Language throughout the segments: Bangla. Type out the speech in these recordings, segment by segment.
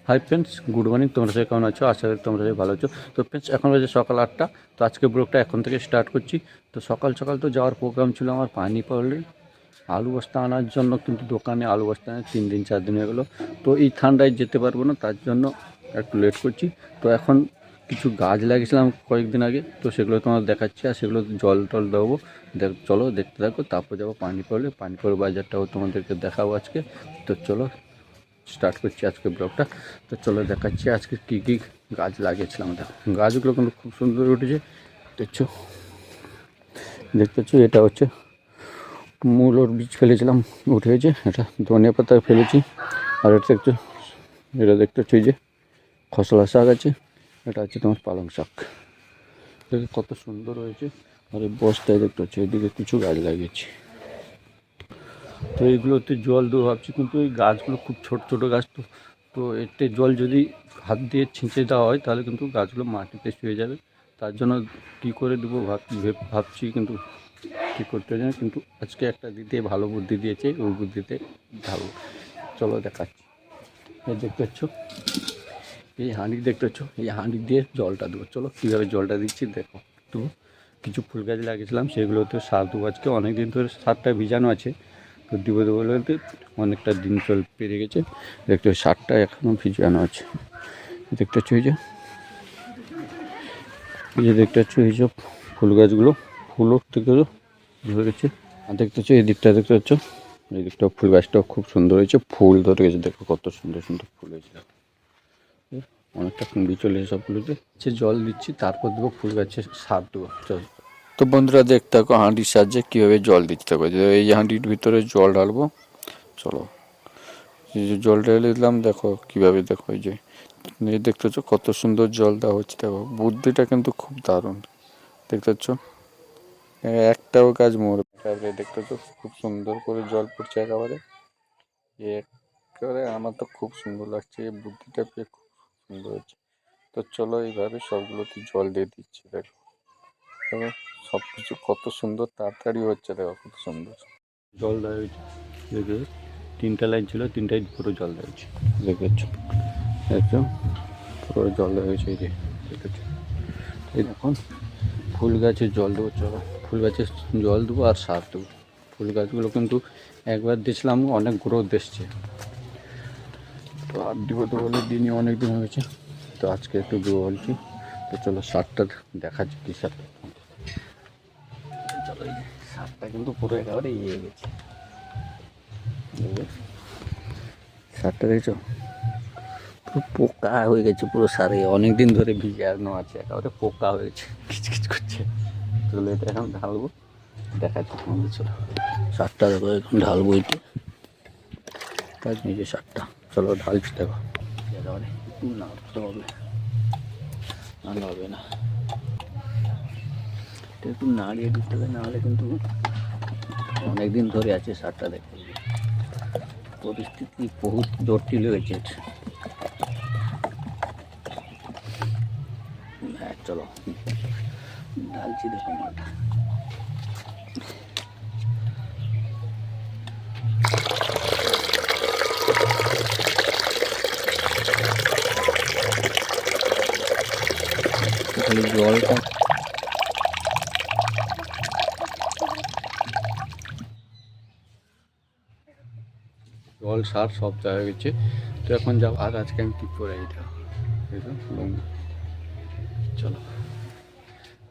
Hi friends, good morning. তোমরা সবাই কেমন আছো? আশা করি তোমরা সবাই ভালো আছো। তো ফ্রেন্ডস, এখন বাজে সকাল 8টা। তো আজকে ব্লগটা এখন থেকে স্টার্ট করছি। তো সকাল সকাল তো যাওয়ার প্রোগ্রাম ছিল আমার পানি পড়লে আলু বস্তা আনার জন্য, কিন্তু দোকানে আলু বস্তা 3 দিন 4 দিন হয়ে গেলো। তো এই ঠান্ডায় যেতে পারবো না, তার জন্য একটু লেট করছি। তো এখন কিছু গাছ লাগিয়েছিলাম কয়েকদিন আগে, তো সেগুলো তোমার দেখাচ্ছি, আর সেগুলো জল টল দেবো। চলো দেখতে থাকো, তারপর যাবো পানি পড়লে বাজারটাও তোমাদেরকে দেখাবো আজকে। তো চলো স্টার্ট করছি আজকে ব্লগটা। তো চলো দেখাচ্ছি আজকে কী কী গাছ লাগিয়েছিলাম। দেখো গাছগুলো কিন্তু খুব সুন্দর উঠেছে, দেখছো দেখতে পাচ্ছ। এটা হচ্ছে মূলোর বীজ ফেলেছিলাম, উঠে হয়েছে। এটা ধনে পাতা ফেলেছি। আর এটা দেখতে পাচ্ছ, এই যে খসলা শাক আছে, এটা হচ্ছে তোমার পালং শাক। দেখে কত সুন্দর হয়েছে। আর এই বস্তায় দেখতে পাচ্ছ, এদিকে কিছু গাছ লাগিয়েছি। তো এইগুলোতে জল দেবো ভাবছি, কিন্তু এই গাছগুলো খুব ছোট ছোট গাছ। তো তো এতে জল যদি হাত দিয়ে ছিঁচে দেওয়া হয়, তাহলে কিন্তু গাছগুলো মাটিতে শুয়ে যাবে। তার জন্য কী করে দেবো ভাবছি, কিন্তু কী করতে জানি। কিন্তু আজকে একটা দিতে ভালো বুদ্ধি দিয়েছে, ওই বুদ্ধিতে ঢালবো। চলো দেখাচ্ছি। এই দেখতে পাচ্ছ, এই হাঁড়ি দেখতে পাচ্ছ, এই হাঁড়ি দিয়ে জলটা দেবো। চলো কীভাবে জলটা দিচ্ছি দেখো। তো কিছু ফুল গাছ লাগিয়েছিলাম, সেগুলোতে সার দেবো আজকে। অনেক দিন ধরে সারটা ভিজানো আছে, তো দেবো বলতে অনেকটা দিন পেরিয়ে গেছে। দেখতে সারটা এখনও ভিজানো আছে। দেখতে পাচ্ছ, এই যে দেখতে পাচ্ছ, এইসব ফুল গাছগুলো ফুলও থেকে ধরে গেছে। আর দেখতে পাচ্ছ এই দিকটা, দেখতে পাচ্ছ এই দিকটা ফুল গাছটাও খুব সুন্দর হয়েছে, ফুল ধরে গেছে। দেখো কত সুন্দর সুন্দর ফুল হয়েছে। অনেকটা কুঁড়ি চলে এসে সবগুলোতে জল দিচ্ছি, তারপর দেবো ফুল গাছে সার দেবো। তো বন্ধুরা দেখতে থাকো হাঁড়ির সাহায্যে কীভাবে জল দিতে হবে। এই হাঁড়ির ভিতরে জল ঢালবো। চলো এই যে জল ঢেলে দিলাম, দেখো কীভাবে, দেখো এই যে দেখতে পাচ্ছ কত সুন্দর জল দেওয়া হচ্ছে। দেখো বুদ্ধিটা কিন্তু খুব দারুণ। দেখতে পাচ্ছ একটাও গাছ মরবে। তারপরে দেখতে পাচ্ছ খুব সুন্দর করে জল পড়ছে একেবারে। একেবারে আমার তো খুব সুন্দর লাগছে, এই বুদ্ধিটা পেয়ে খুব সুন্দর হচ্ছে। তো চলো এইভাবে সবগুলোতে জল দিয়ে দিচ্ছি। দেখো দেখো সব কিছু কত সুন্দর তাড়াতাড়ি হচ্ছে। দেখো কত সুন্দর জল দেওয়া হয়েছে। দেখে 3টা লাইন ছিল, 3টাই পুরো জল দেওয়া হয়েছে। দেখেছ একদম পুরো জল দেওয়া হয়েছে। এই যে দেখেছ, এই এখন ফুল গাছে জল দেবো। চলো ফুল গাছে জল দেবো আর সার দেবো। ফুল গাছগুলো কিন্তু একবার দিয়েছিলাম, অনেক গ্রোথ এসছে। তো আর দিব তো বলে দিনই অনেক দিন হয়েছে, তো আজকে একটু দেবো বলছি। তো চলো সারটা দেখাচ্ছি কী সার। চলো এই সারটা কিন্তু পুরো একেবারে ইয়ে গেছে। সারটা দেখছো পুরো পোকা হয়ে গেছে, পুরো সারে অনেক দিন ধরে ভিজানো আছে, একেবারে পোকা হয়ে গেছে, কিচকিচ করছে। চলো এটা এখন ঢালবো, দেখাচ্ছি তোমাদের। চলো সারটা দেখো এখন ঢালবো, এটা কাজ নিজে সারটা। চলো ঢালছি, দেখো একেবারে নাড়তে হবে, আর হবে না, এটা একটু নাড়িয়ে দিতে হবে, নাহলে কিন্তু অনেকদিন ধরে আছে সারটা। দেখো পরিস্থিতি বহুত জটিল হয়েছে। হ্যাঁ চলো ঢালছি, দেখো মাটা জলটা জল সার সব দেওয়া হয়ে গেছে। তো এখন যাবো, আর আজকে আমি কী করে এইটা চলো।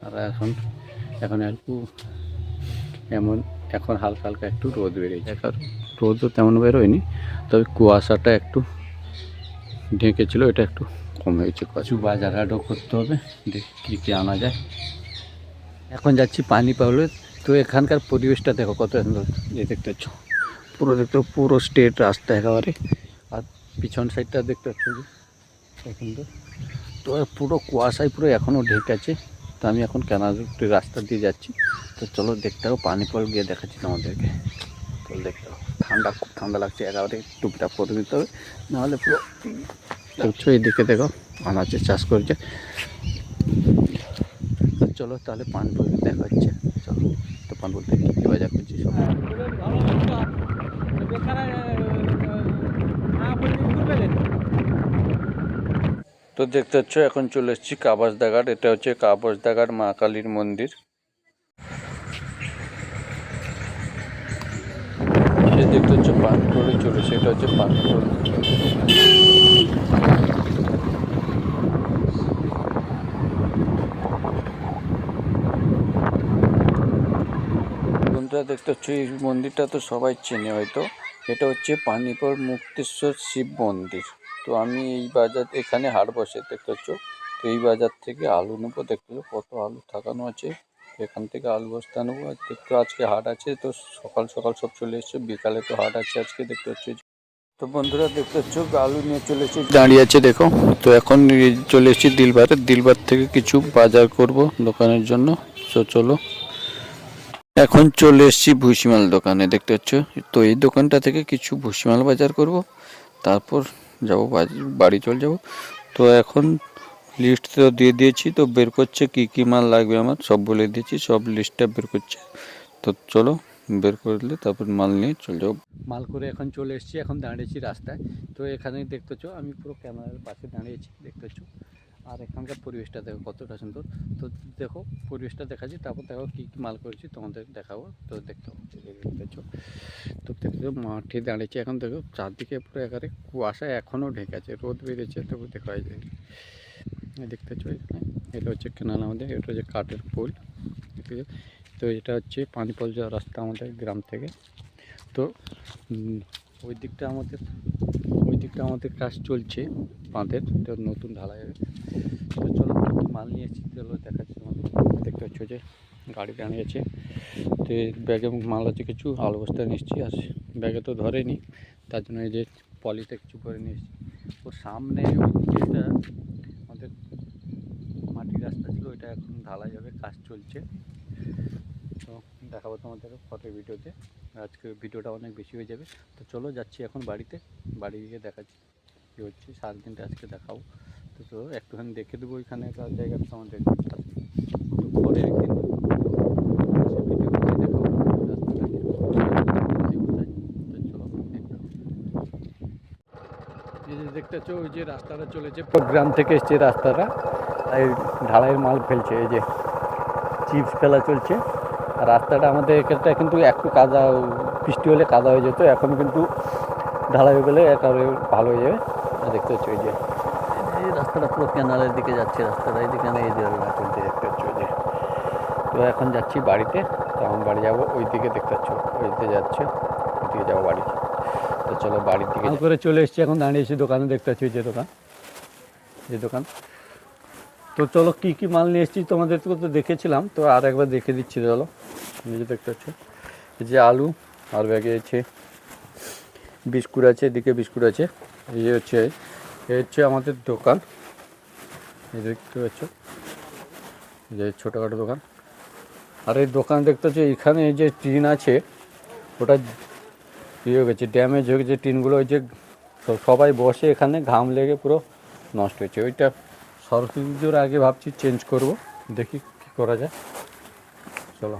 আর এখন একটু এমন, এখন হালকা হালকা একটু রোদ বেরিয়েছে। এখন রোদও তেমন বেরোয়নি, তবে কুয়াশাটা একটু ঢেকেছিল, এটা একটু কম হয়েছে। কিছু বাজার হাটও করতে হবে, দেখি কী কী আনা যায়। এখন যাচ্ছি পানি পাউলে। তো এখানকার পরিবেশটা দেখো কত সুন্দর। যে দেখতে পাচ্ছ পুরো, দেখতে পুরো স্ট্রেট রাস্তা একেবারে। আর পিছন সাইডটা দেখতে পাচ্ছ সুন্দর। তো পুরো কুয়াশায় পুরো এখনও ঢেকে আছে। তো আমি এখন কেনার রাস্তা দিয়ে যাচ্ছি। তো চলো দেখতে হবে, পানি পর গিয়ে দেখাচ্ছি তোমাদেরকে। তো দেখতে হবে, ঠান্ডা খুব ঠান্ডা লাগছে, একেবারে টুপটাপ করে দিতে হবে, নাহলে পুরো দেখছো। এইদিকে দেখো আনাচে চাষ করছে। তো চলো তাহলে পান বলতে দেখা হচ্ছে। চলো তো পান বলতে কী বাজার করছি সব। তো দেখতে পাচ্ছ এখন চলে এসেছি কাবাসদাঘাট। এটা হচ্ছে কাবাসদাঘাট মা কালীর মন্দির। সে দেখতে হচ্ছে পান করে চলেছে, এটা হচ্ছে পান করে। বন্ধুরা দেখতে হচ্ছে এই মন্দিরটা তো সবাই চেনে হয়তো, এটা হচ্ছে পানিপড় মুক্তেশ্বর শিব মন্দির। তো আমি এই বাজার এখানে হাট বসে দেখতে পাচ্ছ। তো এই বাজার থেকে আলু নেবো, দেখতে কত আলু থাকানো আছে, এখান থেকে আলু বস্তা নেবো। আর দেখতে আজকে হাট আছে, তো সকাল সকাল সব চলে এসছে, বিকালে তো হাট আছে আজকে দেখতে পাচ্ছ। তো বন্ধুরা দেখতে পাচ্ছ আলু নিয়ে চলে এসেছি, দাঁড়িয়ে আছে দেখো। তো এখন চলে এসেছি দিলবার থেকে কিছু বাজার করব দোকানের জন্য। তো চলো এখন চলে এসেছি ভুসিমাল দোকানে দেখতে পাচ্ছ। তো এই দোকানটা থেকে কিছু ভুসিমাল বাজার করব, তারপর যাব বাড়ি চলে যাব। তো এখন লিস্ট তো দিয়ে দিয়েছি, তো বের করছে কি কি মাল লাগবে আমার সব বলে দিয়েছি, সব লিস্টটা বের করছে। তো চলো বের করলে তারপর মাল নিয়ে চলে যাবো। মাল করে এখন চলে এসেছি, এখন দাঁড়িয়েছি রাস্তায়। তো এখানে দেখতেছো আমি পুরো ক্যামেরার পাশে দাঁড়িয়েছি দেখতেছো। আর এখানকার পরিবেশটা দেখো কতটা সুন্দর। তো দেখো পরিবেশটা দেখাচ্ছি, তারপর দেখো কী কী মাল করেছি তোমাদের দেখাবো। তো দেখতে দেখতেছো, তো দেখতে মাঠে দাঁড়িয়েছি এখন। দেখো চারদিকে পুরো একেবারে কুয়াশা এখনও ঢেকে আছে, রোদ বেরিয়েছে তবু দেখা যায়। দেখতেছো এখানে এটা হচ্ছে কেনাল আমাদের, এটা হচ্ছে কাঠের পোল। তো এটা হচ্ছে পানিপল যাওয়ার রাস্তা আমাদের গ্রাম থেকে। তো ওই দিকটা আমাদের কাজ চলছে বাঁধের, তো নতুন ঢালাই হবে। তো চলো মাল নিয়ে এসেছি, চলো দেখাচ্ছি তোমাদের। দেখতে পাচ্ছ যে গাড়ি দাঁড়িয়েছে, তো ব্যাগে মাল আছে কিছু, আলু বস্তা নিচ্ছি। আর ব্যাগে তো ধরেনি, তার জন্য এই যে পলিতে কিছু করে নিয়ে এসেছি। তো সামনে যেটা আমাদের মাটির রাস্তা ছিল, ওইটা এখন ঢালাই হবে, কাজ চলছে। তো দেখাবো তোমাদের পরের ভিডিওতে, আজকে ভিডিওটা অনেক বেশি হয়ে যাবে। তো চলো যাচ্ছি এখন বাড়িতে, বাড়ি গিয়ে দেখাচ্ছি কী হচ্ছে। 7 দিনটা আজকে দেখাবো। তো চলো একটুখানি দেখে দেবো ওইখানে তার জায়গাটা আমাদের। তো পরে একদিন সে ভিডিও করে দেখাবো রাস্তাটা কোথায়। তো চলো এই যে দেখতে পাচ্ছ ওই যে রাস্তাটা চলেছে, গ্রাম থেকে এসছে রাস্তাটা, এই ঢালাইয়ের মাল ফেলছে, এই যে চিপস ফেলা চলছে। আর রাস্তাটা আমাদের এখানটা কিন্তু একটু কাদা, বৃষ্টি হলে কাদা হয়ে যেত, এখন কিন্তু ঢালাই হয়ে গেলে একেবারে ভালো হয়ে যাবে। দেখতে হচ্ছে ওই যে এই রাস্তাটা পুরো ক্যানালের দিকে যাচ্ছে, রাস্তাটা এইদিকে এই যে চলছে দেখতে হচ্ছে ওই যে। তো এখন যাচ্ছি বাড়িতে, তো এখন বাড়ি যাবো ওই দিকে দেখতে পাচ্ছ, ওই দিকে যাচ্ছে, ওই দিকে যাবো বাড়ি। তো চলো বাড়ির দিকে করে চলে এসেছি, এখন দাঁড়িয়েছি দোকানে দেখতে পাচ্ছি যে দোকান। তো চলো কী কী মাল নিয়ে এসেছি তোমাদেরকে তো দেখেছিলাম, তো আর একবার দেখে দিচ্ছি। চলো নিজে দেখতে পাচ্ছ এই যে আলু, আর ব্যাগে আছে বিস্কুট আছে, এদিকে বিস্কুট আছে। এই হচ্ছে আমাদের দোকান, এই দেখতে পাচ্ছ এই যে ছোটোখাটো দোকান। আর এই দোকান দেখতে পাচ্ছ এখানে এই যে টিন আছে, ওটা ইয়ে হয়ে গেছে, ড্যামেজ হয়ে গেছে টিনগুলো। ওই যে সবাই বসে এখানে, ঘাম লেগে পুরো নষ্ট হয়েছে। ওইটা সরস্বতী পুজোর আগে ভাবছি চেঞ্জ করব, দেখি কী করা যায়। চলো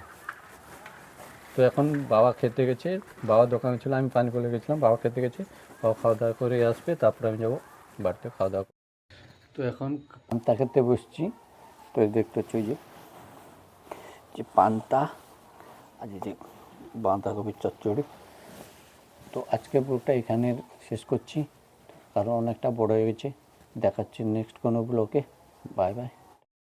তো এখন বাবা খেতে গেছে, বাবা দোকানে ছিল, আমি পানিপলে গেছিলাম, বাবা খেতে গেছে। বাবা খাওয়া দাওয়া করে আসবে, তারপরে আমি যাবো বাড়িতে খাওয়া দাওয়া। তো এখন পান্তা খেতে বসছি। তো দেখতে হচ্ছে ওই যে পান্তা, আর এই যে বাঁধাকপির চচ্চড়ি। তো আজকে পুরোটা এখানে শেষ করছি, কারণ অনেকটা বড় হয়ে গেছে। দেখাচ্ছি নেক্সট কোনো ব্লগে। Bye bye.